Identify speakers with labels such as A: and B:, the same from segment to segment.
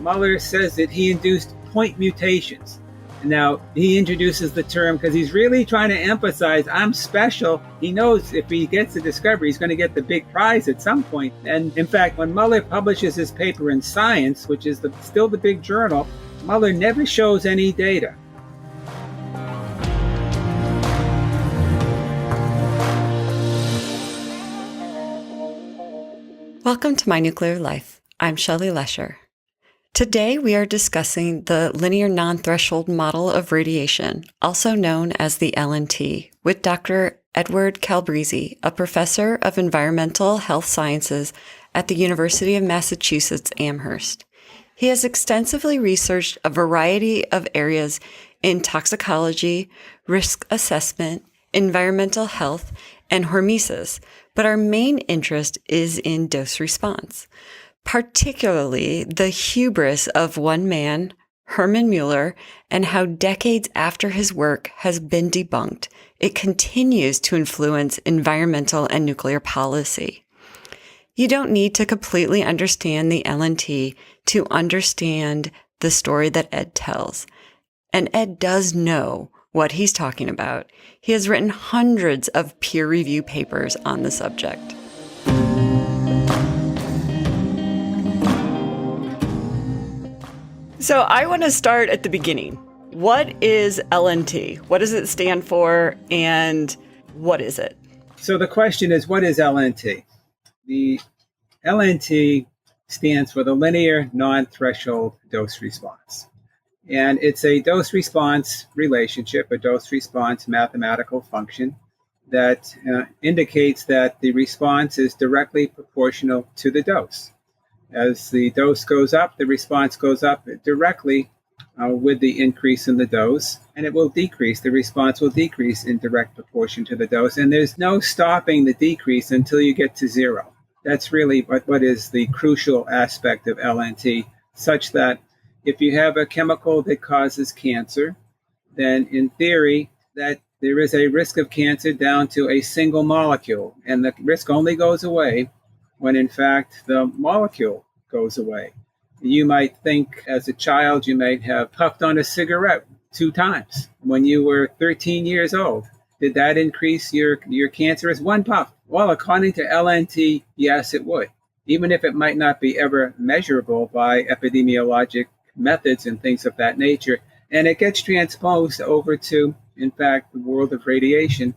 A: Muller says that he induced point mutations. Now, he introduces the term because he's really trying to emphasize, I'm special. He knows if he gets the discovery, he's going to get the big prize at some point. And in fact, when Muller publishes his paper in Science, which is still the big journal, Muller never shows any data.
B: Welcome to My Nuclear Life. I'm Shelley Lesher. Today we are discussing the linear non-threshold model of radiation, also known as the LNT, with Dr. Ed Calbrese, a professor of environmental health sciences at the University of Massachusetts Amherst. He has extensively researched a variety of areas in toxicology, risk assessment, environmental health, and hormesis, but our main interest is in dose response. Particularly the hubris of one man, Hermann Muller, and how decades after his work has been debunked, it continues to influence environmental and nuclear policy. You don't need to completely understand the LNT to understand the story that Ed tells. And Ed does know what he's talking about. He has written hundreds of peer-review papers on the subject. So I want to start at the beginning. What is LNT? What does it stand for, and what is it?
A: So the question is, what is LNT? The LNT stands for the linear non-threshold dose response. And it's a dose-response relationship, a dose-response mathematical function that indicates that the response is directly proportional to the dose. As the dose goes up, the response goes up directly with the increase in the dose, and it will decrease. The response will decrease in direct proportion to the dose, and there's no stopping the decrease until you get to zero. That's really what is the crucial aspect of LNT, such that if you have a chemical that causes cancer, then in theory, that there is a risk of cancer down to a single molecule, and the risk only goes away when in fact the molecule goes away. You might think as a child you might have puffed on a cigarette 2 times when you were 13 years old. Did that increase your cancer as 1 puff? Well, according to LNT, yes, it would, even if it might not be ever measurable by epidemiologic methods and things of that nature. And it gets transposed over to, in fact, the world of radiation,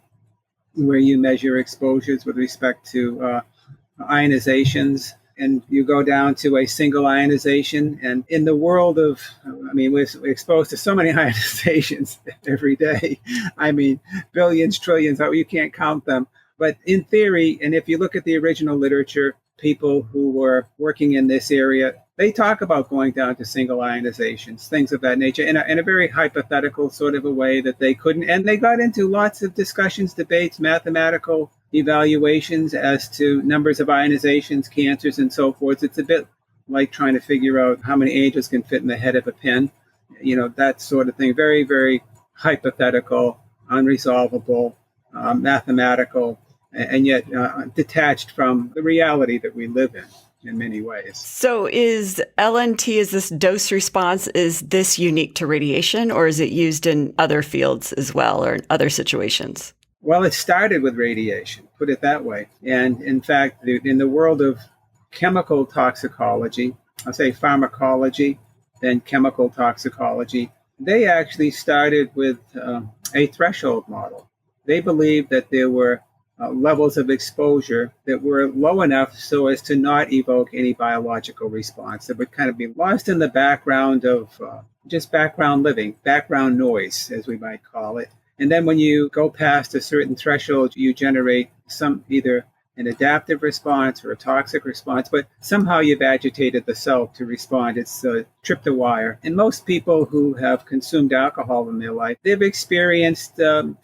A: where you measure exposures with respect to ionizations, and you go down to a single ionization. And in the world of, we're exposed to so many ionizations every day. Billions, trillions, you can't count them. But in theory, and if you look at the original literature, people who were working in this area, they talk about going down to single ionizations, things of that nature, in a very hypothetical sort of a way that they couldn't. And they got into lots of discussions, debates, mathematical evaluations as to numbers of ionizations, cancers, and so forth. It's a bit like trying to figure out how many angels can fit in the head of a pin, that sort of thing. Very, very hypothetical, unresolvable, mathematical, and yet detached from the reality that we live in many ways.
B: So is LNT, is this dose response, is this unique to radiation, or is it used in other fields as well, or in other situations?
A: Well, it started with radiation, put it that way. And in fact, in the world of chemical toxicology, I'll say pharmacology, then chemical toxicology, they actually started with a threshold model. They believed that there were levels of exposure that were low enough so as to not evoke any biological response. That would kind of be lost in the background of just background living, background noise, as we might call it. And then when you go past a certain threshold, you generate either an adaptive response or a toxic response, but somehow you've agitated the cell to respond. It's tripped a wire. And most people who have consumed alcohol in their life, they've experienced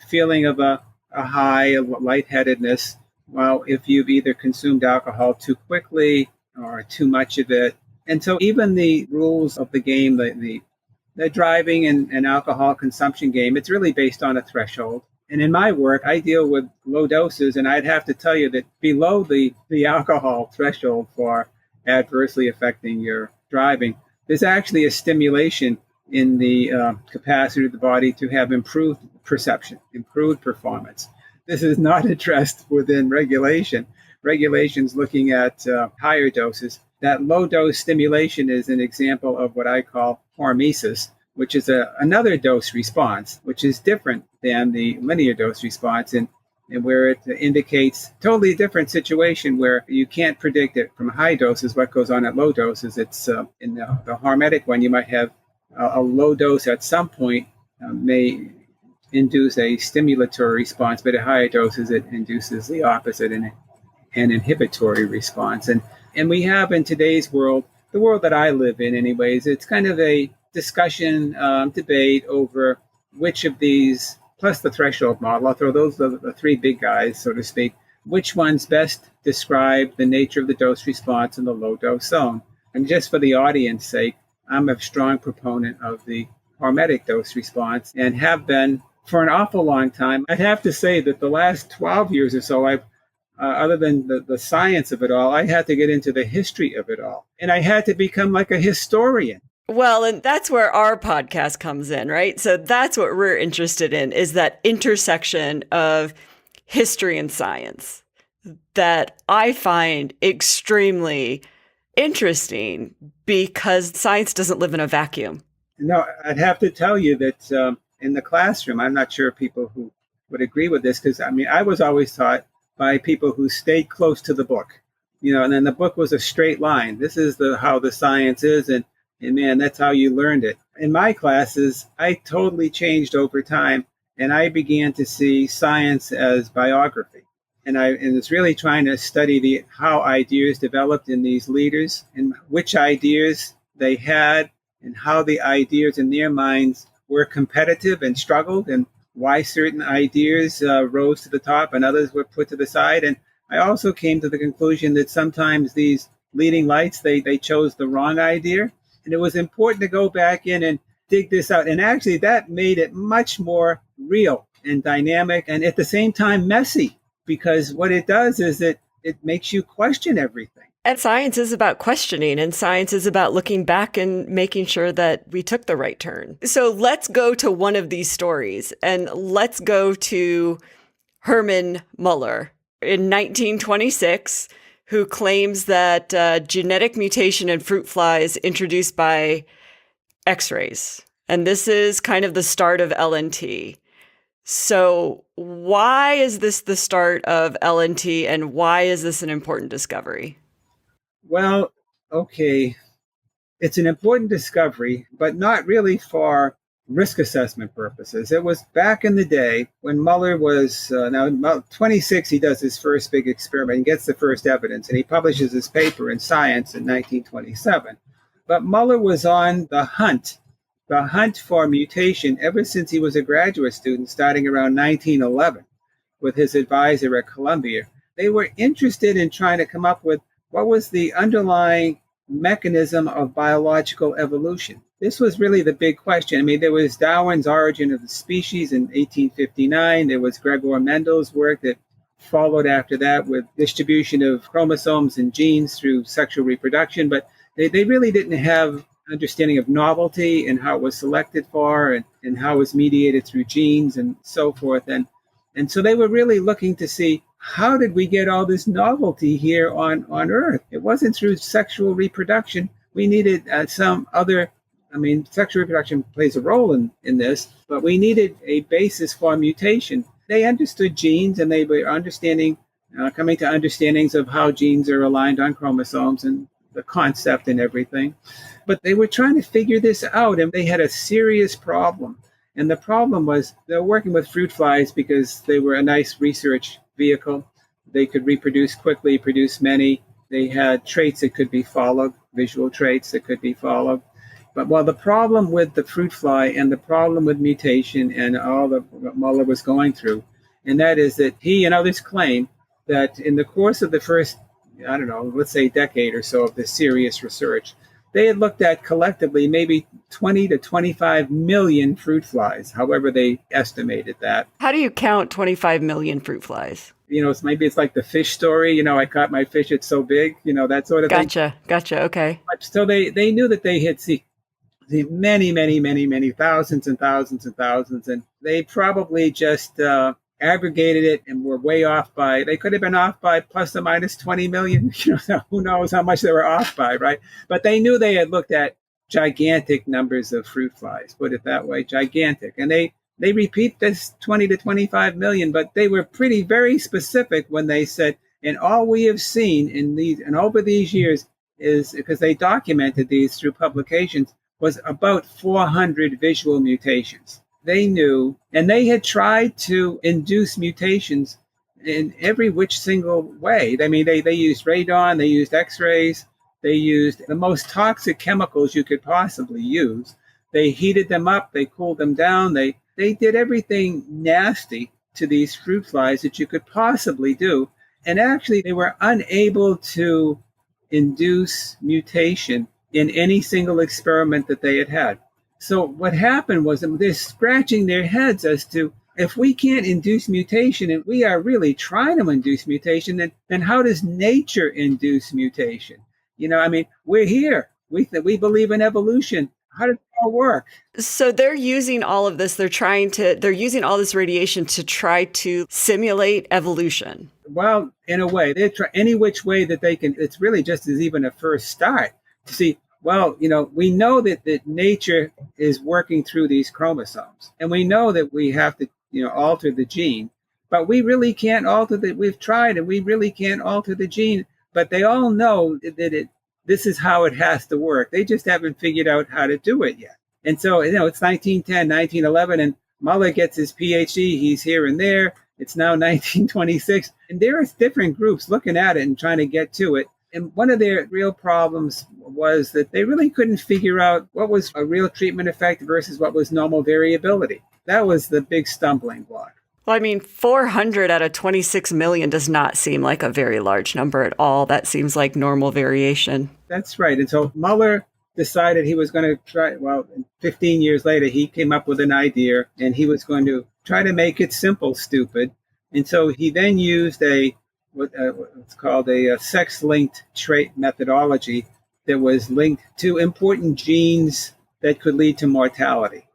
A: feeling of a high, a lightheadedness. Well, if you've either consumed alcohol too quickly or too much of it. And so even the rules of the game, the driving and alcohol consumption game, it's really based on a threshold. And in my work, I deal with low doses, and I'd have to tell you that below the alcohol threshold for adversely affecting your driving, there's actually a stimulation in the capacity of the body to have improved perception, improved performance. This is not addressed within regulation. Regulation's looking at higher doses. That low dose stimulation is an example of what I call hormesis, which is another dose response, which is different than the linear dose response, and where it indicates totally different situation where you can't predict it from high doses what goes on at low doses. It's in the hormetic one, you might have a low dose at some point may induce a stimulatory response, but at higher doses it induces the opposite, an inhibitory response. And we have in today's world, the world that I live in anyways, it's kind of a discussion, debate over which of these, plus the threshold model, I'll throw those the three big guys, so to speak, which ones best describe the nature of the dose response in the low dose zone. And just for the audience sake, I'm a strong proponent of the hormetic dose response and have been for an awful long time. I'd have to say that the last 12 years or so, I've other than the science of it all, I had to get into the history of it all. And I had to become like a historian.
B: Well, and that's where our podcast comes in, right? So that's what we're interested in, is that intersection of history and science that I find extremely interesting because science doesn't live in a vacuum.
A: No, I'd have to tell you that in the classroom, I'm not sure people who would agree with this, because I was always taught by people who stayed close to the book, and then the book was a straight line. This is how the science is, and man, that's how you learned it. In my classes, I totally changed over time, and I began to see science as biography. And it's really trying to study how ideas developed in these leaders and which ideas they had and how the ideas in their minds were competitive and struggled and why certain ideas rose to the top and others were put to the side. And I also came to the conclusion that sometimes these leading lights, they chose the wrong idea. And it was important to go back in and dig this out. And actually, that made it much more real and dynamic and at the same time messy, because what it does is it makes you question everything.
B: And science is about questioning, and science is about looking back and making sure that we took the right turn. So let's go to one of these stories, and let's go to Hermann Muller in 1926, who claims that genetic mutation in fruit flies introduced by X-rays. And this is kind of the start of LNT. So why is this the start of LNT, and why is this an important discovery?
A: Well, okay, it's an important discovery, but not really for risk assessment purposes. It was back in the day when Muller was, now about 26, he does his first big experiment and gets the first evidence, and he publishes his paper in Science in 1927. But Muller was on the hunt for mutation ever since he was a graduate student, starting around 1911 with his advisor at Columbia. They were interested in trying to come up with what was the underlying mechanism of biological evolution. This was really the big question. There was Darwin's Origin of the Species in 1859. There was Gregor Mendel's work that followed after that with distribution of chromosomes and genes through sexual reproduction. But they really didn't have understanding of novelty and how it was selected for and how it was mediated through genes and so forth. And so they were really looking to see, how did we get all this novelty here on Earth? It wasn't through sexual reproduction. We needed some other, sexual reproduction plays a role in this, but we needed a basis for mutation. They understood genes, and they were coming to understandings of how genes are aligned on chromosomes and the concept and everything. But they were trying to figure this out, and they had a serious problem. And the problem was they were working with fruit flies because they were a nice research vehicle. They could reproduce quickly, produce many. They had traits that could be followed, visual traits that could be followed. But the problem with the fruit fly and the problem with mutation and all what Muller was going through, and that is that he and others claim that in the course of the first, let's say decade or so of this serious research, they had looked at collectively maybe 20 to 25 million fruit flies, however they estimated that.
B: How do you count 25 million fruit flies?
A: Maybe it's like the fish story. I caught my fish, it's so big, that sort of thing.
B: Gotcha. Okay.
A: But So they knew that they had seen the many thousands and thousands and thousands, and they probably just aggregated it and were way off by. They could have been off by plus or minus 20 million. Who knows how much they were off by, right? But they knew they had looked at gigantic numbers of fruit flies. Put it that way, gigantic, and they repeat this 20 to 25 million, but they were very specific when they said, and all we have seen in these and over these years is because they documented these through publications was about 400 visual mutations. They knew, and they had tried to induce mutations in every which single way. I mean, they used radon, they used X-rays, they used the most toxic chemicals you could possibly use. They heated them up, they cooled them down, they did everything nasty to these fruit flies that you could possibly do. And actually, they were unable to induce mutation in any single experiment that they had. So what happened was they're scratching their heads as to, if we can't induce mutation and we are really trying to induce mutation, then how does nature induce mutation? I mean, we're here. We believe in evolution. How does it all work?
B: So they're using all of this. They're using all this radiation to try to simulate evolution.
A: Well, in a way, they try any which way that they can. It's really just as even a first start to see, well, we know that nature is working through these chromosomes, and we know that we have to, alter the gene, but we really can't alter that. We've tried, and we really can't alter the gene, but they all know that this is how it has to work. They just haven't figured out how to do it yet. And so, it's 1910, 1911, and Muller gets his PhD. He's here and there. It's now 1926, and there are different groups looking at it and trying to get to it. And one of their real problems was that they really couldn't figure out what was a real treatment effect versus what was normal variability. That was the big stumbling block.
B: Well, I mean, 400 out of 26 million does not seem like a very large number at all. That seems like normal variation.
A: That's right. And so Muller decided he was going to try, 15 years later, he came up with an idea, and he was going to try to make it simple, stupid. And so he then used what's called a sex-linked trait methodology that was linked to important genes that could lead to mortality.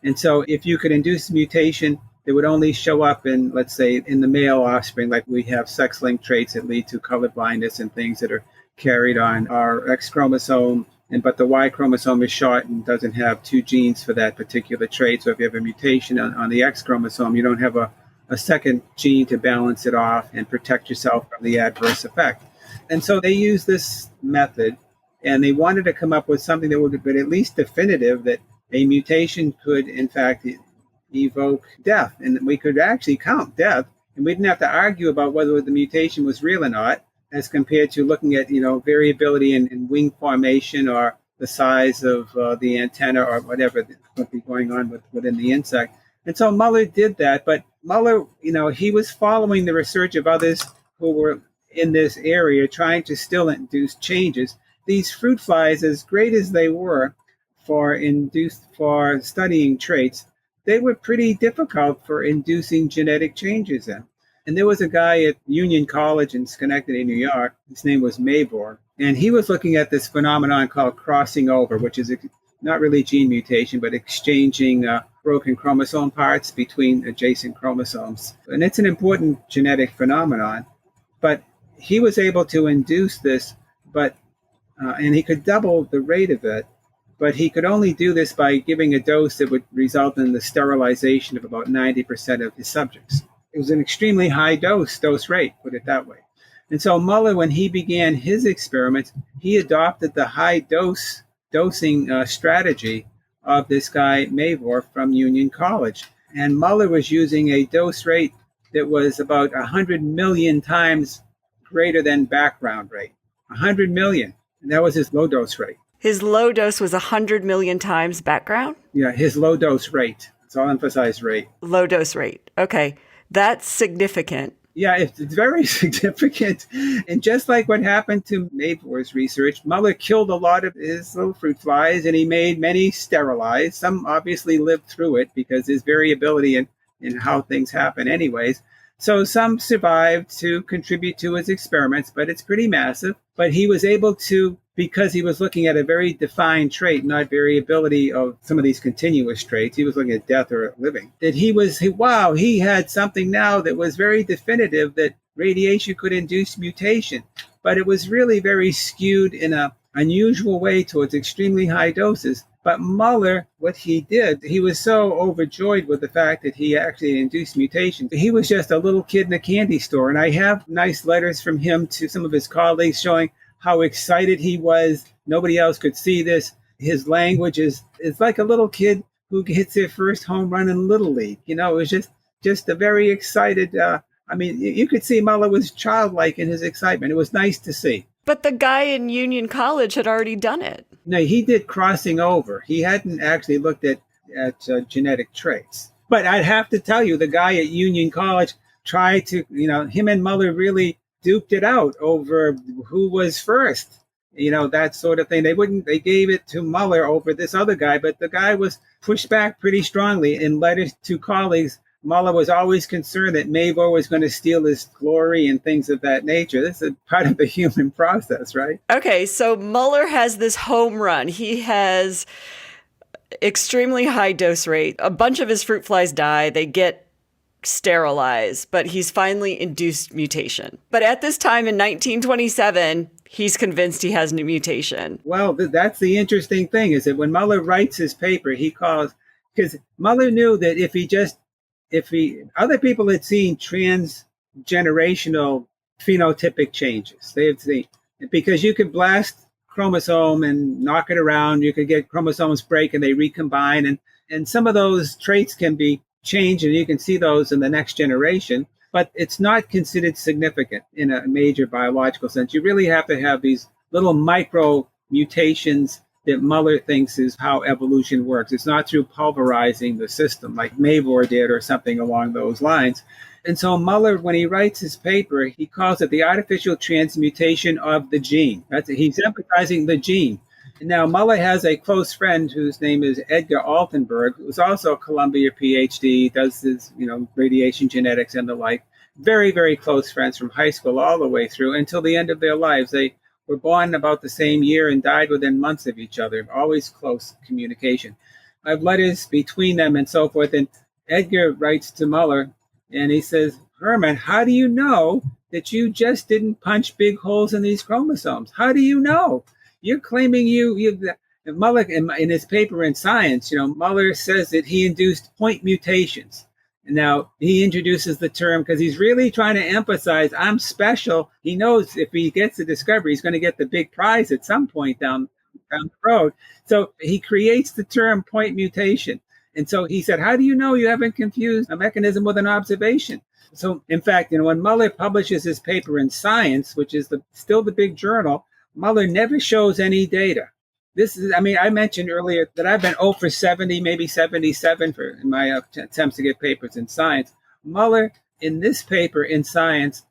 A: And so if you could induce mutation, it would only show up in, let's say, in the male offspring, like we have sex-linked traits that lead to color blindness and things that are carried on our X chromosome, but the Y chromosome is short and doesn't have two genes for that particular trait. So if you have a mutation on the X chromosome, you don't have a second gene to balance it off and protect yourself from the adverse effect. And so they used this method, and they wanted to come up with something that would be at least definitive that a mutation could, in fact, evoke death. And we could actually count death, and we didn't have to argue about whether the mutation was real or not, as compared to looking at, variability in wing formation or the size of the antenna or whatever might be going on within the insect. And so Muller did that, but Muller, he was following the research of others who were in this area trying to still induce changes. These fruit flies, as great as they were for studying traits, they were pretty difficult for inducing genetic changes in. And there was a guy at Union College in Schenectady, New York. His name was Mavor, and he was looking at this phenomenon called crossing over, which is not really gene mutation, but exchanging broken chromosome parts between adjacent chromosomes. And it's an important genetic phenomenon. But he was able to induce this, and he could double the rate of it. But he could only do this by giving a dose that would result in the sterilization of about 90% of his subjects. It was an extremely high dose rate, put it that way. And so Muller, when he began his experiments, he adopted the high dosing strategy of this guy Mavor from Union College. And Muller was using a dose rate that was about 100 million times greater than background rate. 100 million. And that was his low dose rate.
B: His low dose was 100 million times background?
A: Yeah, his low dose rate. So I'll emphasize rate.
B: Low dose rate. Okay. That's significant.
A: Yeah, it's very significant. And just like what happened to Mavor's research, Muller killed a lot of his little fruit flies, and he made many sterilized. Some obviously lived through it because there's variability in how things happen anyways. So some survived to contribute to his experiments, but it's pretty massive. But he was able to because he was looking at a very defined trait, not variability of some of these continuous traits. He was looking at death or living. That he had something now that was very definitive that radiation could induce mutation. But it was really very skewed in an unusual way towards extremely high doses. But Muller, what he did, he was so overjoyed with the fact that he actually induced mutations. He was just a little kid in a candy store. And I have nice letters from him to some of his colleagues showing how excited he was. Nobody else could see this. His language is like a little kid who hits their first home run in Little League. It was just a very excited, you could see Muller was childlike in his excitement. It was nice to see.
B: But the guy in Union College had already done it.
A: No, he did crossing over. He hadn't actually looked at genetic traits. But I'd have to tell you, the guy at Union College tried to, him and Muller really duked it out over who was first, that sort of thing. They gave it to Muller over this other guy, but the guy was pushed back pretty strongly in letters to colleagues. Muller was always concerned that Mavor was going to steal his glory and things of that nature. This is part of the human process, right?
B: Okay, so Muller has this home run. He has extremely high dose rate. A bunch of his fruit flies die. They get sterilized, but he's finally induced mutation. But at this time in 1927, he's convinced he has a mutation.
A: Well, that's the interesting thing, is that when Muller writes his paper, because Muller knew that if other people had seen transgenerational phenotypic changes, they had seen, because you could blast chromosome and knock it around, you could get chromosomes break and they recombine, and some of those traits can be changed, and you can see those in the next generation, but it's not considered significant in a major biological sense. You really have to have these little micro mutations that Muller thinks is how evolution works. It's not through pulverizing the system like Mavor did or something along those lines. And so Muller, when he writes his paper, he calls it the artificial transmutation of the gene. He's emphasizing the gene. Now, Muller has a close friend whose name is Edgar Altenberg, who's also a Columbia PhD, does his, radiation genetics and the like. Very, very close friends from high school all the way through until the end of their lives. They were born about the same year and died within months of each other. Always close communication. I have letters between them and so forth. And Edgar writes to Muller and he says, Hermann, how do you know that you just didn't punch big holes in these chromosomes? How do you know? You're claiming Muller, in his paper in Science, Muller says that he induced point mutations. Now, he introduces the term because he's really trying to emphasize, I'm special. He knows if he gets the discovery, he's going to get the big prize at some point down the road. So he creates the term point mutation. And so he said, how do you know you haven't confused a mechanism with an observation? So, in fact, when Muller publishes his paper in Science, which is still the big journal, Muller never shows any data. I mentioned earlier that I've been 0 for 70, maybe 77 in my attempts to get papers in Science. Muller, in this paper in Science,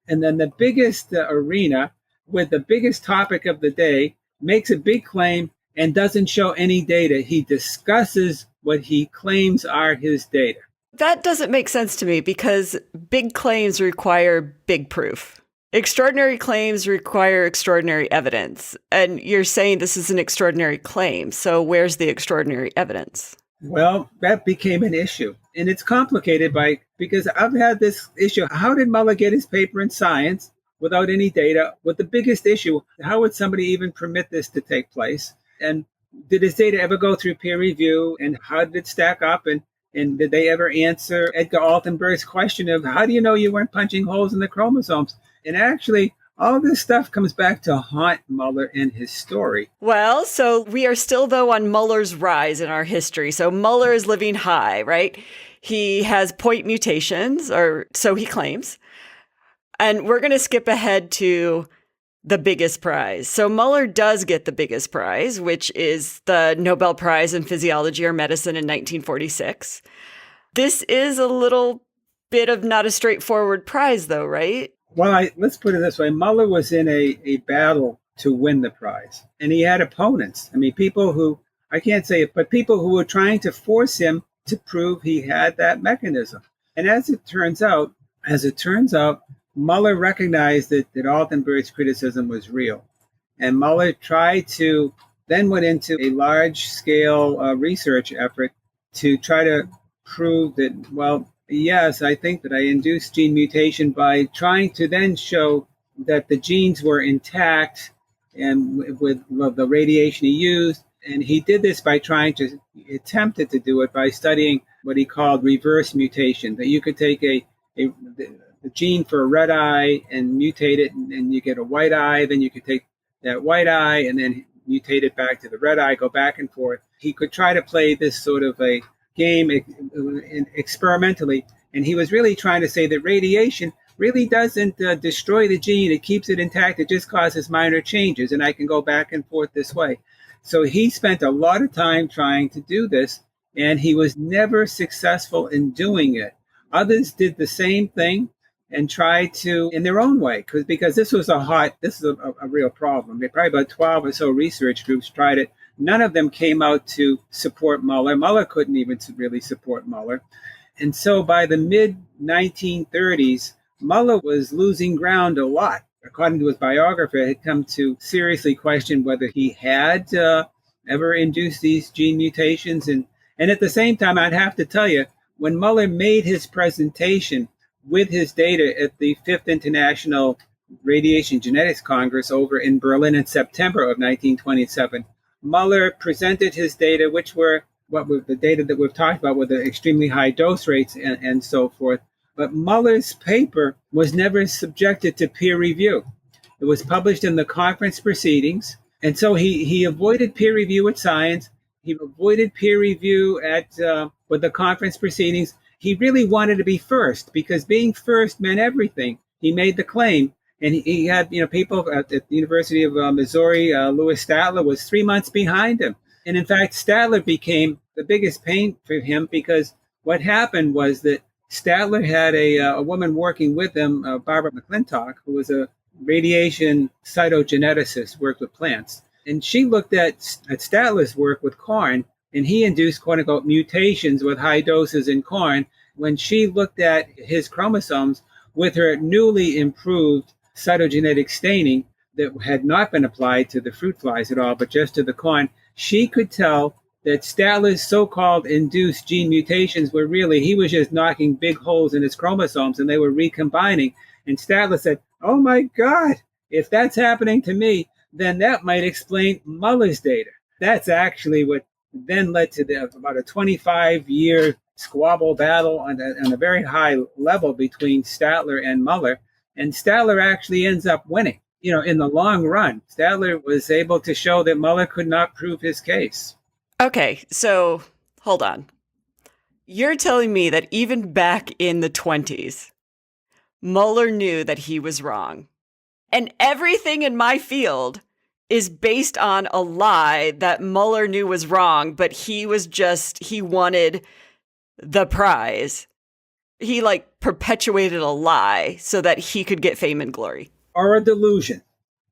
A: and then the biggest arena with the biggest topic of the day, makes a big claim and doesn't show any data. He discusses what he claims are his data.
B: That doesn't make sense to me because big claims require big proof. Extraordinary claims require extraordinary evidence. And you're saying this is an extraordinary claim. So where's the extraordinary evidence?
A: Well, that became an issue. And it's complicated because I've had this issue. How did Muller get his paper in Science without any data? With the biggest issue, how would somebody even permit this to take place? And did his data ever go through peer review? And how did it stack up? And did they ever answer Edgar Altenberg's question of how do you know you weren't punching holes in the chromosomes? And actually, all this stuff comes back to haunt Muller and his story.
B: Well, so we are still, though, on Muller's rise in our history. So Muller is living high, right? He has point mutations, or so he claims. And we're going to skip ahead to the biggest prize. So Muller does get the biggest prize, which is the Nobel Prize in Physiology or Medicine in 1946. This is a little bit of not a straightforward prize, though, right?
A: Well, let's put it this way. Muller was in a battle to win the prize. And he had opponents. People who, I can't say it, but people who were trying to force him to prove he had that mechanism. And as it turns out, Muller recognized that Altenberg's criticism was real. And Muller then went into a large-scale research effort to try to prove that, well, yes, I think that I induced gene mutation by trying to then show that the genes were intact and with the radiation he used. And he did this by attempted to do it by studying what he called reverse mutation, that you could take the gene for a red eye and mutate it, and you get a white eye. Then you could take that white eye and then mutate it back to the red eye, go back and forth. He could try to play this sort of a game experimentally. And he was really trying to say that radiation really doesn't destroy the gene. It keeps it intact. It just causes minor changes. And I can go back and forth this way. So he spent a lot of time trying to do this, and he was never successful in doing it. Others did the same thing and tried to in their own way, because this is a real problem. Probably about 12 or so research groups tried it. None of them came out to support Muller. Muller couldn't even really support Muller. And so by the mid-1930s, Muller was losing ground a lot. According to his biographer, he had come to seriously question whether he had ever induced these gene mutations. And at the same time, I'd have to tell you, when Muller made his presentation with his data at the Fifth International Radiation Genetics Congress over in Berlin in September of 1927, Muller presented his data, which were the data that we've talked about with the extremely high dose rates and so forth. But Muller's paper was never subjected to peer review. It was published in the conference proceedings. And so he avoided peer review at Science. He avoided peer review with the conference proceedings. He really wanted to be first, because being first meant everything. He made the claim. And he had people at the University of Missouri. Louis Statler was 3 months behind him. And in fact, Statler became the biggest pain for him, because what happened was that Statler had a woman working with him, Barbara McClintock, who was a radiation cytogeneticist, worked with plants. And she looked at Statler's work with corn, and he induced, quote unquote, mutations with high doses in corn. When she looked at his chromosomes with her newly improved cytogenetic staining that had not been applied to the fruit flies at all, but just to the corn, she could tell that Statler's so-called induced gene mutations were really, he was just knocking big holes in his chromosomes and they were recombining. And Statler said, oh my God, if that's happening to me, then that might explain Muller's data. That's actually what then led to about a 25-year squabble battle on a very high level between Statler and Muller. And Statler actually ends up winning. In the long run, Statler was able to show that Muller could not prove his case.
B: Okay, so hold on. You're telling me that even back in the 20s, Muller knew that he was wrong. And everything in my field is based on a lie that Muller knew was wrong, but he wanted the prize. He perpetuated a lie so that he could get fame and glory.
A: Or a delusion.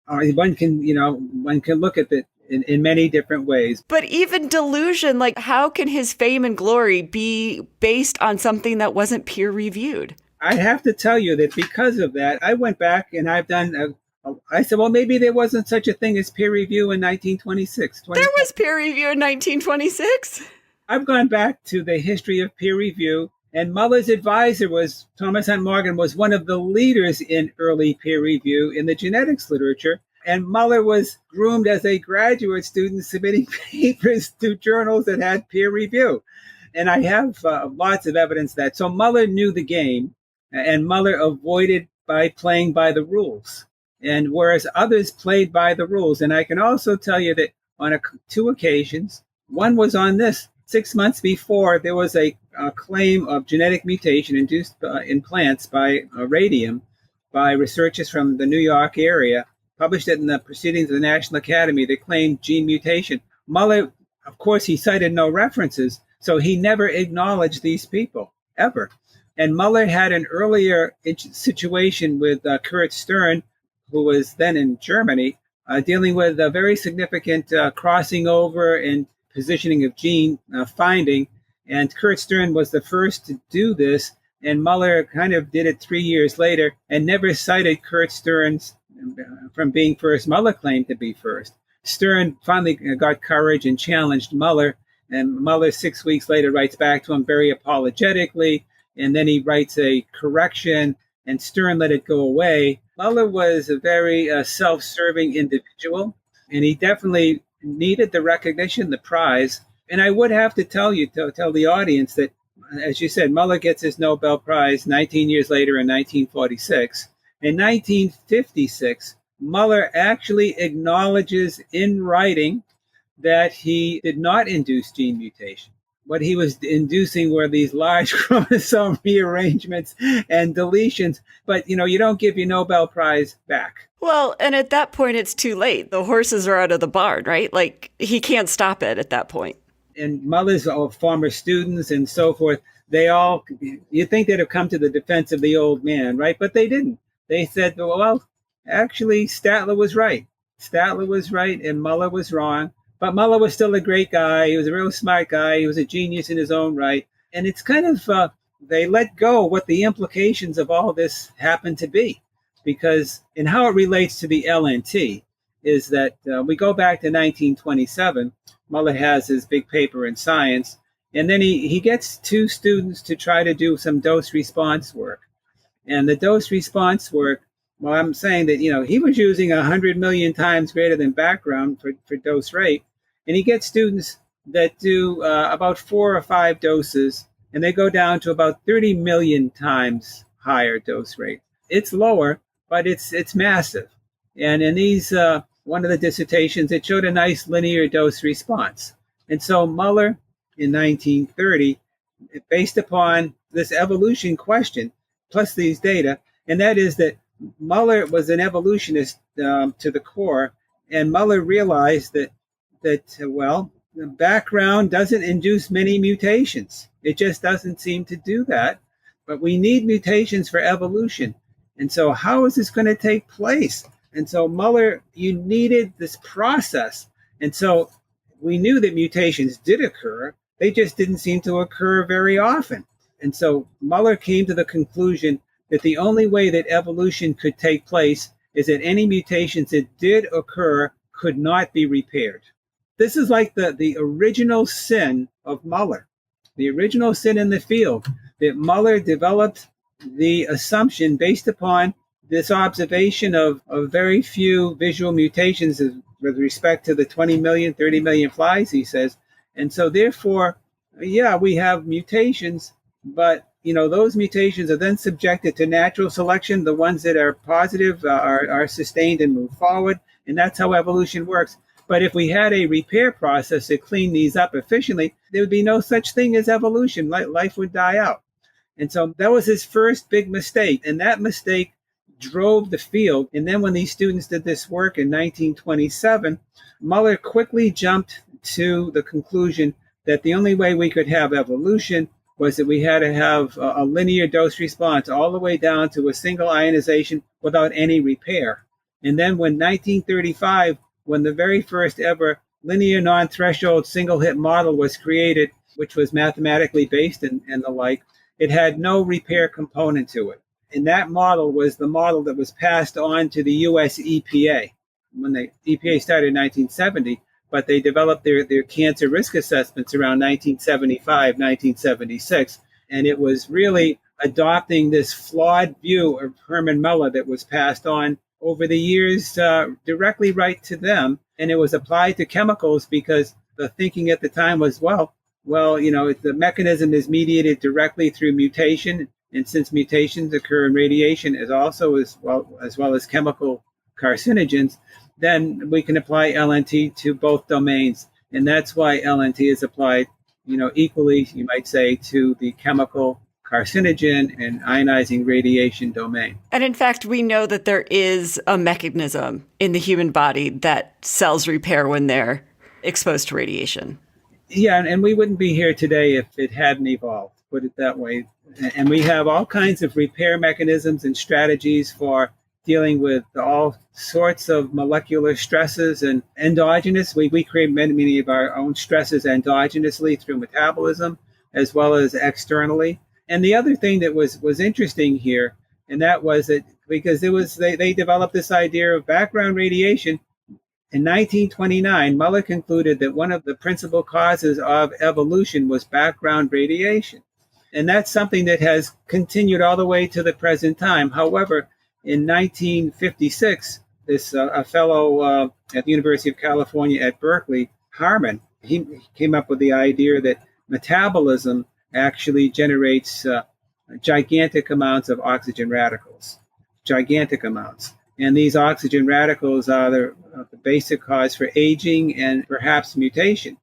A: One can look at it in many different ways.
B: But even delusion, how can his fame and glory be based on something that wasn't peer reviewed?
A: I have to tell you that because of that, I went back and I've done, I said, well, maybe there wasn't such a thing as peer review in 1926.
B: There was peer review in 1926.
A: I've gone back to the history of peer review, and Muller's advisor Thomas Hunt Morgan, was one of the leaders in early peer review in the genetics literature. And Muller was groomed as a graduate student submitting papers to journals that had peer review. And I have lots of evidence that. So Muller knew the game, and Muller avoided by playing by the rules. And whereas others played by the rules. And I can also tell you that on two occasions, one was on this. 6 months before, there was a claim of genetic mutation induced in plants by radium by researchers from the New York area, published it in the Proceedings of the National Academy. They claimed gene mutation. Muller, of course, he cited no references, so he never acknowledged these people, ever. And Muller had an earlier situation with Kurt Stern, who was then in Germany, dealing with a very significant crossing over and positioning of gene finding. And Kurt Stern was the first to do this, and Muller kind of did it 3 years later and never cited Kurt Stern's from being first. Muller claimed to be first. Stern finally got courage and challenged Muller, and Muller 6 weeks later writes back to him very apologetically, and then he writes a correction, and Stern let it go away. Muller was a very self-serving individual, and he definitely needed the recognition, the prize. And I would have to tell the audience that, as you said, Muller gets his Nobel Prize 19 years later in 1946. In 1956, Muller actually acknowledges in writing that he did not induce gene mutation. What he was inducing were these large chromosome rearrangements and deletions. But, you don't give your Nobel Prize back.
B: Well, and at that point, it's too late. The horses are out of the barn, right? Like, he can't stop it at that point.
A: And Muller's former students and so forth, you'd think they'd have come to the defense of the old man, right? But they didn't. They said, well, actually, Statler was right. Statler was right and Muller was wrong. But Muller was still a great guy. He was a real smart guy. He was a genius in his own right. And it's kind of, they let go what the implications of all this happen to be. Because, and how it relates to the LNT is that we go back to 1927. Muller has his big paper in Science. And then he gets two students to try to do some dose response work. And the dose response work, well, I'm saying that, he was using 100 million times greater than background for dose rate. And he gets students that do about 4 or 5 doses, and they go down to about 30 million times higher dose rate. It's lower, but it's massive. And in these, one of the dissertations, it showed a nice linear dose response. And so Muller, in 1930, based upon this evolution question, plus these data, and that is that Muller was an evolutionist to the core, and Muller realized that the background doesn't induce many mutations. It just doesn't seem to do that. But we need mutations for evolution. And so how is this going to take place? And so Muller, you needed this process. And so we knew that mutations did occur. They just didn't seem to occur very often. And so Muller came to the conclusion that the only way that evolution could take place is that any mutations that did occur could not be repaired. This is like the original sin of Muller, the original sin in the field, that Muller developed the assumption based upon this observation of very few visual mutations with respect to the 20 million, 30 million flies, he says. And so therefore, we have mutations, but those mutations are then subjected to natural selection. The ones that are positive are sustained and move forward. And that's how evolution works. But if we had a repair process to clean these up efficiently, there would be no such thing as evolution. Life would die out. And so that was his first big mistake. And that mistake drove the field. And then when these students did this work in 1927, Muller quickly jumped to the conclusion that the only way we could have evolution was that we had to have a linear dose response all the way down to a single ionization without any repair. And then when 1935, when the very first ever linear non-threshold single-hit model was created, which was mathematically based and the like, it had no repair component to it. And that model was the model that was passed on to the US EPA. When the EPA started in 1970, but they developed their cancer risk assessments around 1975, 1976. And it was really adopting this flawed view of Hermann Muller that was passed on over the years directly right to them. And it was applied to chemicals because the thinking at the time was, the mechanism is mediated directly through mutation. And since mutations occur in radiation as well as chemical carcinogens, then we can apply LNT to both domains. And that's why LNT is applied, equally, you might say, to the chemical carcinogen and ionizing radiation domain.
B: And in fact, we know that there is a mechanism in the human body that cells repair when they're exposed to radiation.
A: Yeah, and we wouldn't be here today if it hadn't evolved, put it that way. And we have all kinds of repair mechanisms and strategies for dealing with all sorts of molecular stresses and endogenous. We create many of our own stresses endogenously through metabolism as well as externally. And the other thing that was interesting here, and that was that because they developed this idea of background radiation. In 1929, Muller concluded that one of the principal causes of evolution was background radiation. And that's something that has continued all the way to the present time. However, in 1956, this a fellow at the University of California at Berkeley, Hermann, he came up with the idea that metabolism actually generates gigantic amounts of oxygen radicals, gigantic amounts. And these oxygen radicals are the basic cause for aging and perhaps mutation.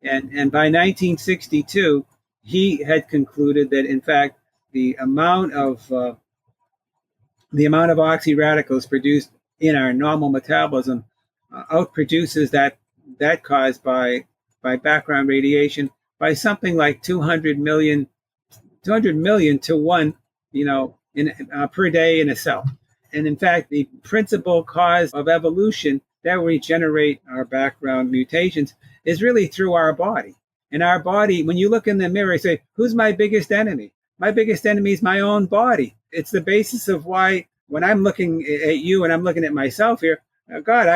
A: And by 1962, he had concluded that, in fact, the amount of oxy radicals produced in our normal metabolism outproduces that caused by background radiation by something like 200 million to one, per day in a cell. And in fact, the principal cause of evolution that we generate our background mutations is really through our body. And our body, when you look in the mirror, you say, who's my biggest enemy? My biggest enemy is my own body. It's the basis of why when I'm looking at you and I'm looking at myself here, God,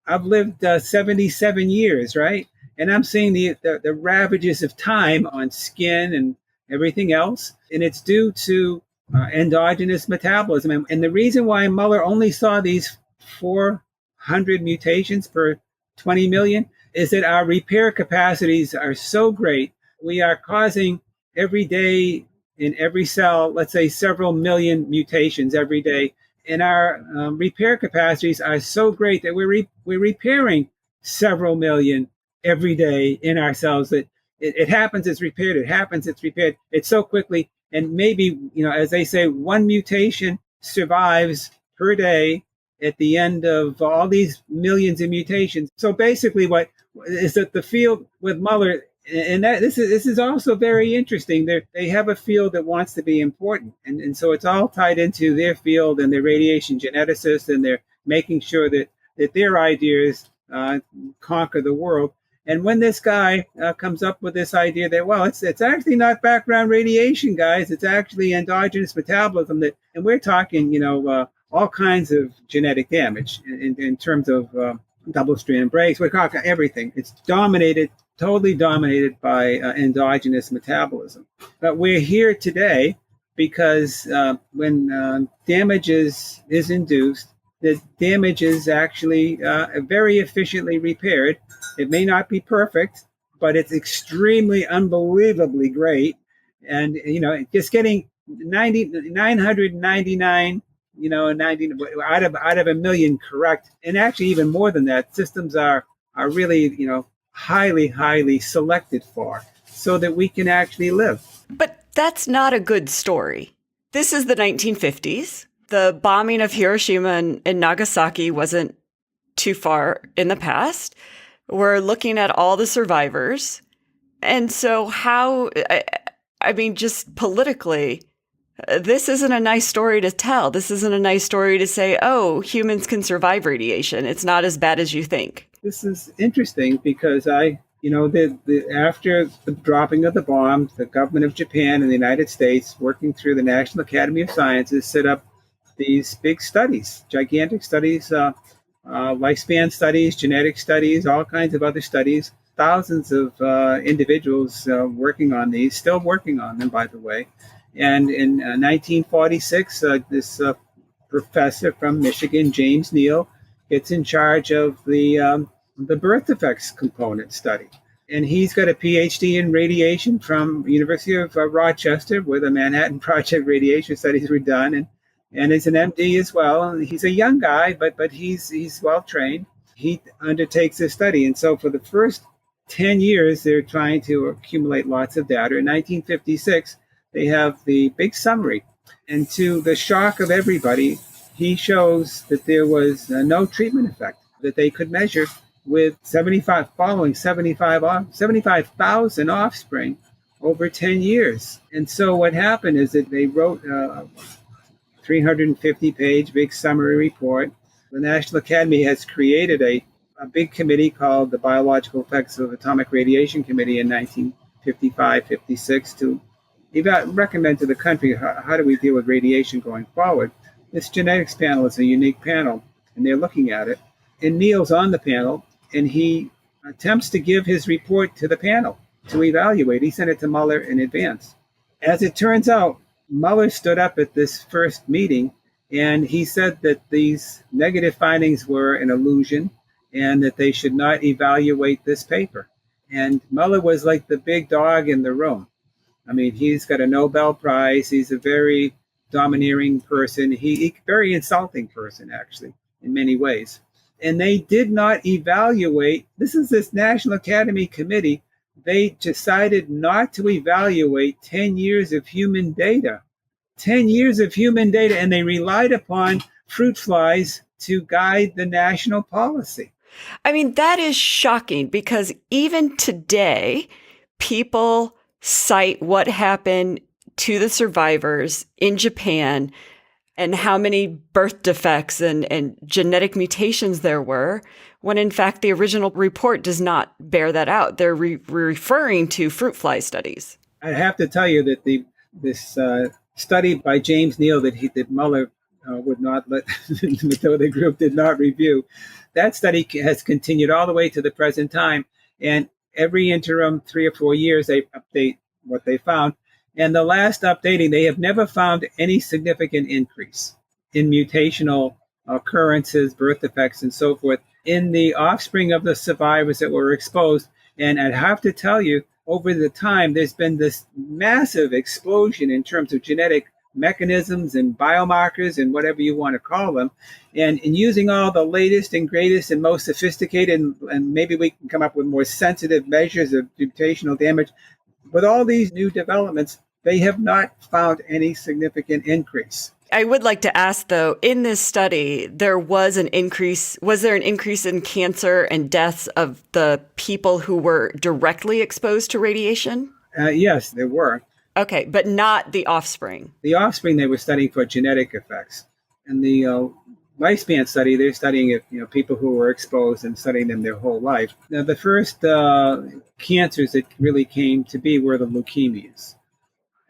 A: I've lived 77 years, right? And I'm seeing the ravages of time on skin and everything else. And it's due to endogenous metabolism. And the reason why Muller only saw these 400 mutations per 20 million is that our repair capacities are so great. We are causing every day in every cell, let's say several million mutations every day. And our repair capacities are so great that we're repairing several million every day in our cells that it happens, it's repaired. It happens, it's repaired. It's so quickly. And maybe, as they say, one mutation survives per day at the end of all these millions of mutations. So basically what is that the field with Muller, and that this is also very interesting. They have a field that wants to be important. And so it's all tied into their field and their radiation geneticists, and they're making sure that their ideas conquer the world. And when this guy comes up with this idea that, well, it's actually not background radiation, guys, it's actually endogenous metabolism, and we're talking, all kinds of genetic damage in terms of double-strand breaks. We're talking everything. It's totally dominated by endogenous metabolism. But we're here today because when damage is induced, the damage is actually very efficiently repaired. It may not be perfect, but it's extremely, unbelievably great. And, just getting 999, 90 out of a million correct. And actually even more than that, systems are really, highly, highly selected for so that we can actually live.
B: But that's not a good story. This is the 1950s. The bombing of Hiroshima and Nagasaki wasn't too far in the past. We're looking at all the survivors. And so just politically, this isn't a nice story to tell. This isn't a nice story to say, oh, humans can survive radiation. It's not as bad as you think.
A: This is interesting because after the dropping of the bomb, the government of Japan and the United States, working through the National Academy of Sciences, set up these big studies, gigantic studies, lifespan studies, genetic studies, all kinds of other studies, thousands of individuals working on these, still working on them, by the way. And in 1946, this professor from Michigan, James Neal, gets in charge of the birth defects component study. And he's got a PhD in radiation from University of Rochester, where the Manhattan Project radiation studies were done. And is an MD as well. He's a young guy, but he's well trained. He undertakes this study. And so for the first 10 years, they're trying to accumulate lots of data. In 1956, they have the big summary. And to the shock of everybody, he shows that there was no treatment effect that they could measure with 75,000 offspring over 10 years. And so what happened is that they wrote 350-page big summary report. The National Academy has created a big committee called the Biological Effects of Atomic Radiation Committee in 1955-56 to recommend to the country how do we deal with radiation going forward. this genetics panel is a unique panel, and they're looking at it. And Neil's on the panel, and he attempts to give his report to the panel to evaluate. He sent it to Muller in advance. As it turns out, Muller stood up at this first meeting, and he said that these negative findings were an illusion and that they should not evaluate this paper. And Muller was like the big dog in the room. I mean, he's got a Nobel Prize. He's a very domineering person. He very insulting person, actually, in many ways. And they did not evaluate. This National Academy Committee. They decided not to evaluate 10 years of human data. 10 years of human data, and they relied upon fruit flies to guide the national policy.
B: I mean, that is shocking because even today, people cite what happened to the survivors in Japan and how many birth defects and genetic mutations there were, when in fact the original report does not bear that out. They're referring to fruit fly studies.
A: I have to tell you that this study by James Neal that Muller would not let, the group did not review, that study has continued all the way to the present time. And every interim 3 or 4 years, they update what they found. And the last updating, they have never found any significant increase in mutational occurrences, birth defects, and so forth in the offspring of the survivors that were exposed. And I'd have to tell you, over the time, there's been this massive explosion in terms of genetic mechanisms and biomarkers and whatever you want to call them. And in using all the latest and greatest and most sophisticated, and maybe we can come up with more sensitive measures of mutational damage. With all these new developments, they have not found any significant increase.
B: I would like to ask, though, in this study, there was an increase. Was there an increase in cancer and deaths of the people who were directly exposed to radiation?
A: Yes, there were.
B: Okay, but not the offspring.
A: The offspring, they were studying for genetic effects. And the lifespan study, they're studying it, people who were exposed and studying them their whole life. Now, the first cancers that really came to be were the leukemias.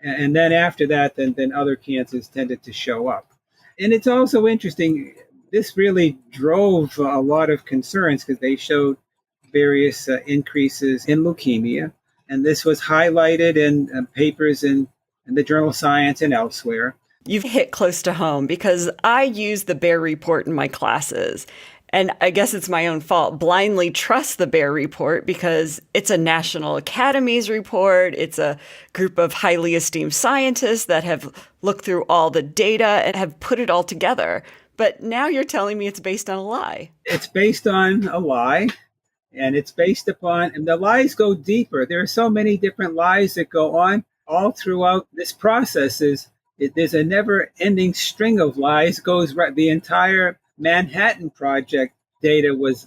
A: And then after that, then other cancers tended to show up. And it's also interesting, this really drove a lot of concerns because they showed various increases in leukemia. And this was highlighted in papers in the journal Science and elsewhere.
B: You've hit close to home because I use the Bear Report in my classes. And I guess it's my own fault, blindly trust the Bear Report because it's a National Academies report. It's a group of highly esteemed scientists that have looked through all the data and have put it all together. But now you're telling me it's based on a lie.
A: It's based on a lie, and it's based upon, and the lies go deeper. There are so many different lies that go on all throughout this process. There's a never-ending string of lies. Goes right, the entire Manhattan Project data was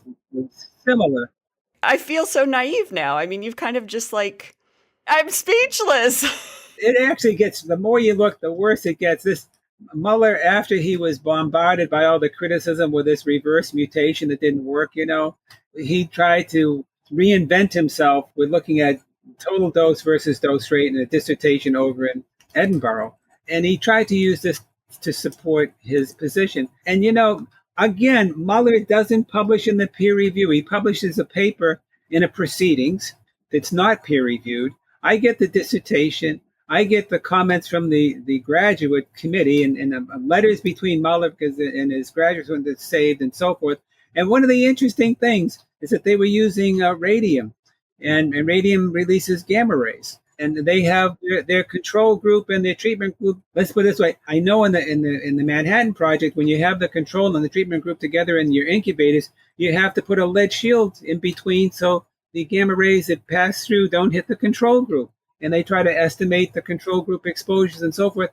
A: similar.
B: I feel so naive now. I mean, you've kind of just I'm speechless.
A: It actually gets, the more you look, the worse it gets. This Muller, after he was bombarded by all the criticism with this reverse mutation that didn't work, he tried to reinvent himself with looking at total dose versus dose rate in a dissertation over in Edinburgh. And he tried to use this to support his position. And, again, Muller doesn't publish in the peer review. He publishes a paper in a proceedings that's not peer reviewed. I get the dissertation. I get the comments from the graduate committee and letters between Muller and his graduates when it's saved and so forth. And one of the interesting things is that they were using radium, and radium releases gamma rays. And they have their control group and their treatment group. Let's put it this way. I know in the Manhattan Project, when you have the control and the treatment group together in your incubators, you have to put a lead shield in between so the gamma rays that pass through don't hit the control group. And they try to estimate the control group exposures and so forth.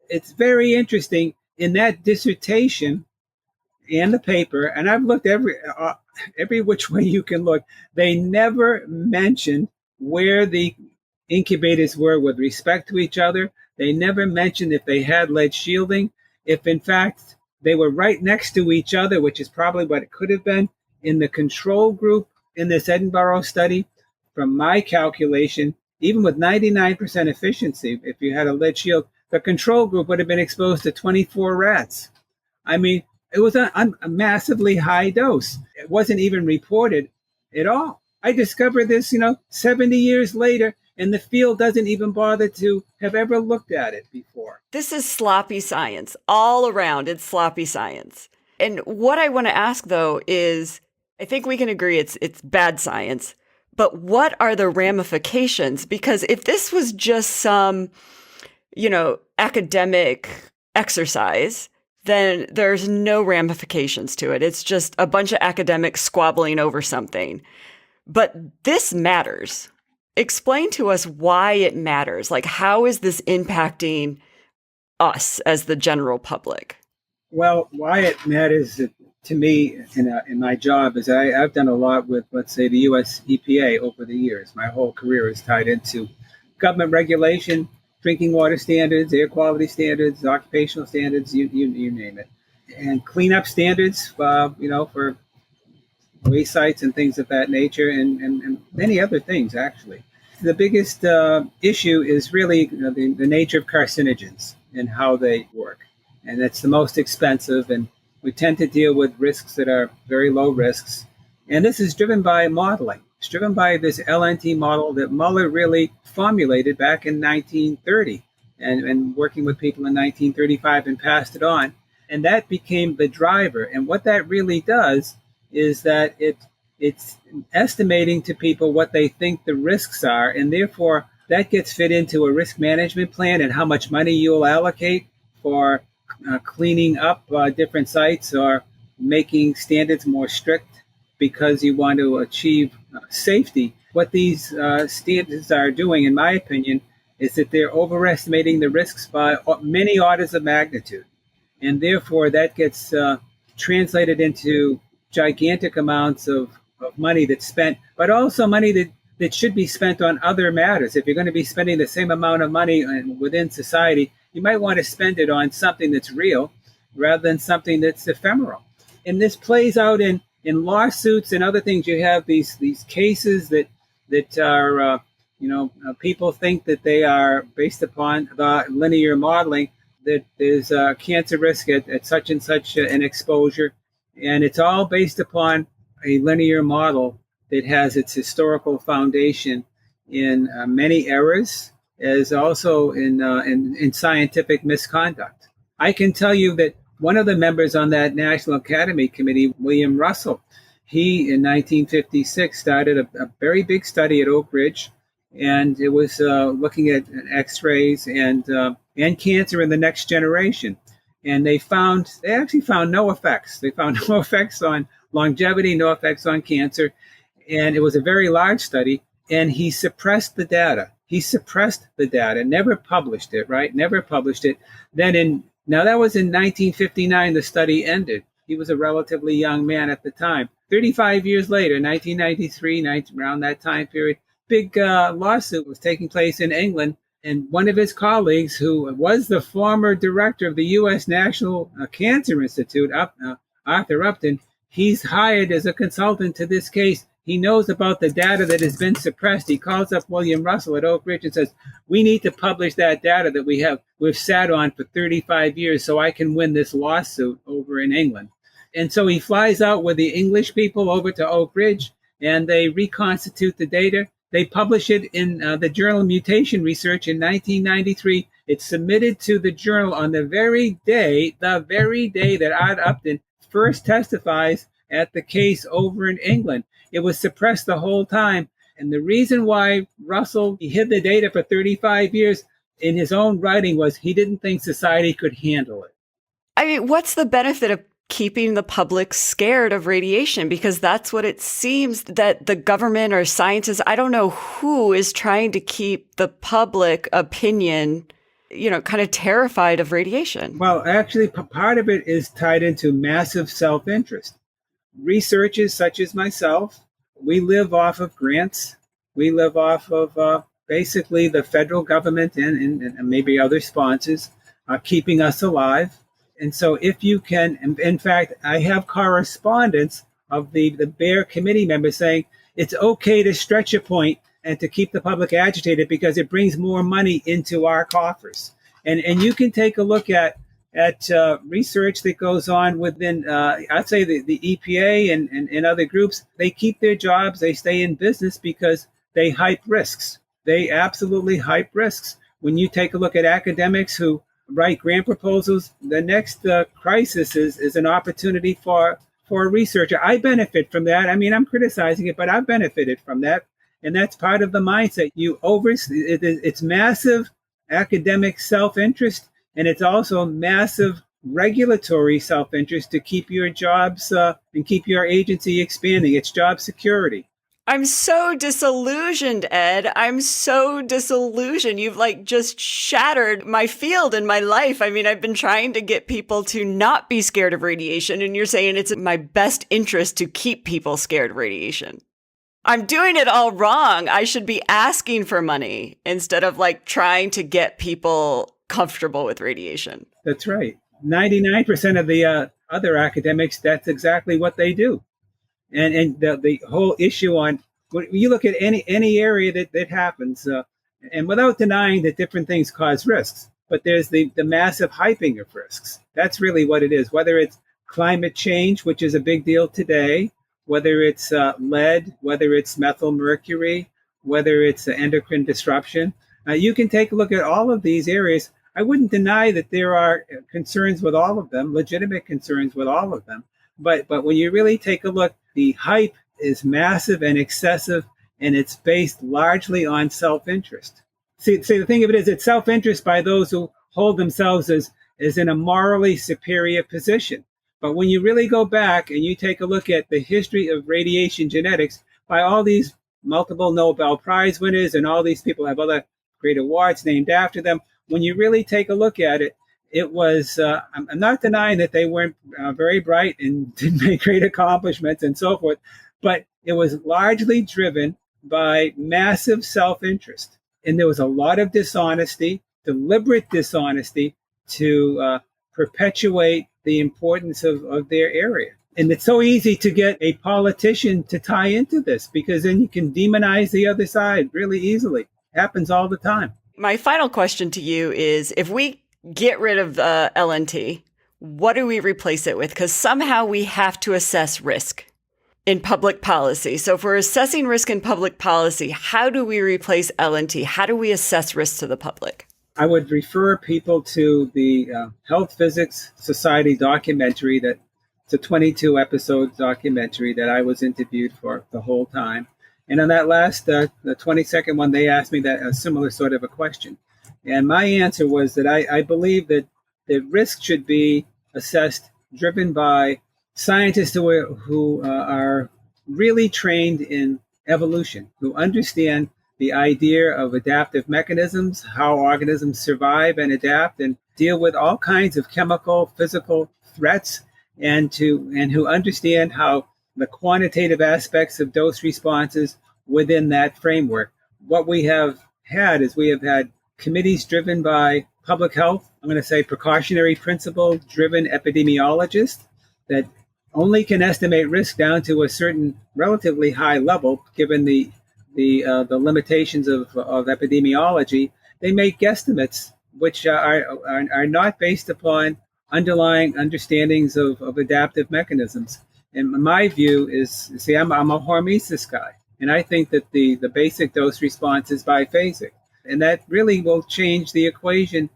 A: It's very interesting in that dissertation and the paper, and I've looked every which way you can look. They never mentioned where the incubators were with respect to each other. They never mentioned if they had lead shielding, if in fact they were right next to each other, which is probably what it could have been. In the control group in this Edinburgh study, from my calculation, even with 99% efficiency, if you had a lead shield, the control group would have been exposed to 24 rats. I mean, it was a massively high dose. It wasn't even reported at all. I discovered this, 70 years later, and the field doesn't even bother to have ever looked at it before.
B: This is sloppy science. All around, it's sloppy science. And what I want to ask, though, is I think we can agree it's bad science, but what are the ramifications? Because if this was just some, academic exercise, then there's no ramifications to it. It's just a bunch of academics squabbling over something. But this matters. Explain to us why it matters. Like, how is this impacting us as the general public?
A: Well, why it matters to me in my job is I've done a lot with, let's say, the U.S. EPA over the years. My whole career is tied into government regulation, drinking water standards, air quality standards, occupational standards, you name it, and cleanup standards, for waste sites and things of that nature, and many other things, actually. The biggest issue is really the nature of carcinogens and how they work. And it's the most expensive, and we tend to deal with risks that are very low risks. And this is driven by modeling. It's driven by this LNT model that Muller really formulated back in 1930 and working with people in 1935 and passed it on. And that became the driver. And what that really does is that it's estimating to people what they think the risks are, and therefore that gets fit into a risk management plan and how much money you'll allocate for cleaning up different sites or making standards more strict because you want to achieve safety. What these standards are doing, in my opinion, is that they're overestimating the risks by many orders of magnitude. And therefore that gets translated into gigantic amounts of money that's spent, but also money that should be spent on other matters. If you're going to be spending the same amount of money within society, you might want to spend it on something that's real rather than something that's ephemeral. And this plays out in lawsuits and other things. You have these cases that are, people think that they are based upon the linear modeling, that there's a cancer risk at such and such an exposure. And it's all based upon a linear model that has its historical foundation in many errors, as also in scientific misconduct. I can tell you that one of the members on that National Academy Committee, William Russell, he in 1956 started a very big study at Oak Ridge, and it was looking at X-rays and cancer in the next generation. And they actually found no effects. They found no effects on longevity, no effects on cancer. And it was a very large study. And he suppressed the data. Never published it, right? Never published it. Now that was in 1959, the study ended. He was a relatively young man at the time. 35 years later, 1993, around that time period, big lawsuit was taking place in England. And one of his colleagues, who was the former director of the U.S. National Cancer Institute, Arthur Upton, he's hired as a consultant to this case. He knows about the data that has been suppressed. He calls up William Russell at Oak Ridge and says, we need to publish that data that we've sat on for 35 years so I can win this lawsuit over in England. And so he flies out with the English people over to Oak Ridge, and they reconstitute the data. They publish it in the Journal of Mutation Research in 1993. It's submitted to the journal on the very day that Art Upton first testifies at the case over in England. It was suppressed the whole time. And the reason why Russell hid the data for 35 years in his own writing was he didn't think society could handle it.
B: I mean, what's the benefit of keeping the public scared of radiation? Because that's what it seems that the government or scientists, I don't know who is trying to keep the public opinion, kind of terrified of radiation.
A: Well, actually, part of it is tied into massive self-interest. Researchers such as myself, we live off of grants. We live off of basically the federal government and maybe other sponsors keeping us alive. And so if you can, in fact, I have correspondence of the BEAR committee members saying it's okay to stretch a point and to keep the public agitated because it brings more money into our coffers. And you can take a look at at research that goes on within, I'd say, the EPA and other groups. They keep their jobs, they stay in business because they hype risks. They absolutely hype risks. When you take a look at academics who write grant proposals, the next crisis is an opportunity for a researcher. I benefit from that. I mean, I'm criticizing it, but I've benefited from that. And that's part of the mindset. It's massive academic self-interest, and it's also massive regulatory self-interest to keep your jobs and keep your agency expanding. It's job security.
B: I'm so disillusioned, Ed. I'm so disillusioned. You've just shattered my field and my life. I mean, I've been trying to get people to not be scared of radiation, and you're saying it's in my best interest to keep people scared of radiation. I'm doing it all wrong. I should be asking for money instead of trying to get people comfortable with radiation.
A: That's right. 99% of the other academics, that's exactly what they do. And the whole issue on, when you look at any area that happens, and without denying that different things cause risks, but there's the massive hyping of risks. That's really what it is, whether it's climate change, which is a big deal today, whether it's lead, whether it's methyl mercury, whether it's endocrine disruption. You can take a look at all of these areas. I wouldn't deny that there are concerns with all of them, legitimate concerns with all of them. But when you really take a look, the hype is massive and excessive, and it's based largely on self-interest. See, the thing of it is, it's self-interest by those who hold themselves as in a morally superior position. But when you really go back and you take a look at the history of radiation genetics by all these multiple Nobel Prize winners, and all these people have other great awards named after them, when you really take a look at it, it was, I'm not denying that they weren't very bright and didn't make great accomplishments and so forth, but it was largely driven by massive self-interest. And there was a lot of dishonesty, deliberate dishonesty, to perpetuate the importance of their area. And it's so easy to get a politician to tie into this, because then you can demonize the other side really easily. Happens all the time.
B: My final question to you is, if we get rid of the LNT, what do we replace it with? Because somehow we have to assess risk in public policy. So if we're assessing risk in public policy, how do we replace LNT? How do we assess risk to the public?
A: I would refer people to the Health Physics Society documentary. It's a 22-episode documentary that I was interviewed for the whole time. And on that last, the 22nd one, they asked me a similar sort of a question. And my answer was that I believe that the risk should be assessed, driven by scientists who are really trained in evolution, who understand the idea of adaptive mechanisms, how organisms survive and adapt and deal with all kinds of chemical, physical threats, and who understand how the quantitative aspects of dose responses within that framework. What we have had is we have had committees driven by public health, I'm going to say precautionary principle driven epidemiologists that only can estimate risk down to a certain relatively high level, given the limitations of epidemiology. They make guesstimates which are not based upon underlying understandings of adaptive mechanisms. And my view is, I'm a hormesis guy, and I think that the basic dose response is biphasic. And that really will change the equation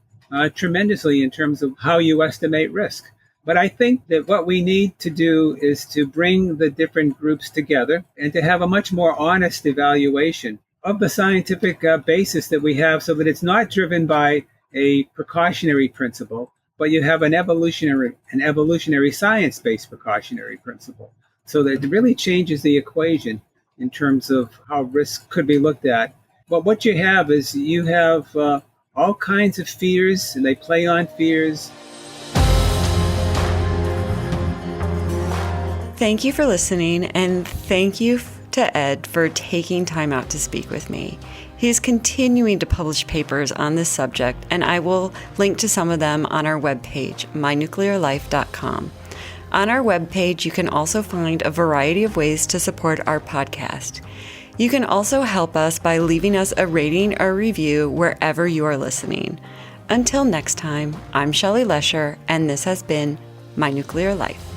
A: tremendously in terms of how you estimate risk. But I think that what we need to do is to bring the different groups together and to have a much more honest evaluation of the scientific basis that we have, so that it's not driven by a precautionary principle, but you have an evolutionary science-based precautionary principle. So that it really changes the equation in terms of how risk could be looked at. But what you have is you have all kinds of fears, and they play on fears.
B: Thank you for listening, and thank you to Ed for taking time out to speak with me. He is continuing to publish papers on this subject, and I will link to some of them on our webpage, mynuclearlife.com. On our webpage, you can also find a variety of ways to support our podcast. You can also help us by leaving us a rating or review wherever you are listening. Until next time, I'm Shelley Lesher, and this has been My Nuclear Life.